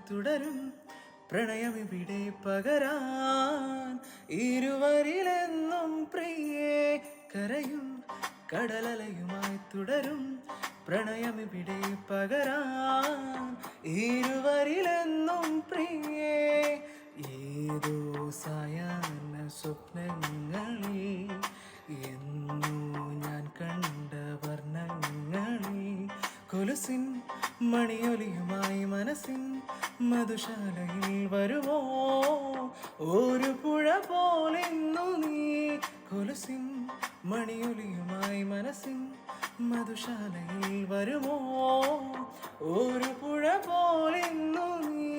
തുടരും പ്രണയമിവിടെ പകരാൻ ഇരുവരിലെന്നും പ്രിയേ കരയും കടലലയുമായി തുടരും പ്രണയമിവിടെ പകരാൻ ഇരുവരിലെന്നും പ്രിയേ ഏതോ സായാഹ്ന സ്വപ്നങ്ങളിൽ എന്നോ ഞാൻ കണ്ട വർണ്ണങ്ങളിൽ കൊലുസിൻ മണിയൊലിയുമായി മനസ്സിൻ മധുശാലയിൽ വരുമോ ഒരു പുഴ പോലിന്നു നീ കൊലുസിൻ മണിയൊലിയുമായി മനസ്സിൻ മധുശാലയിൽ വരുമോ ഒരു പുഴ പോലിന്നു നീ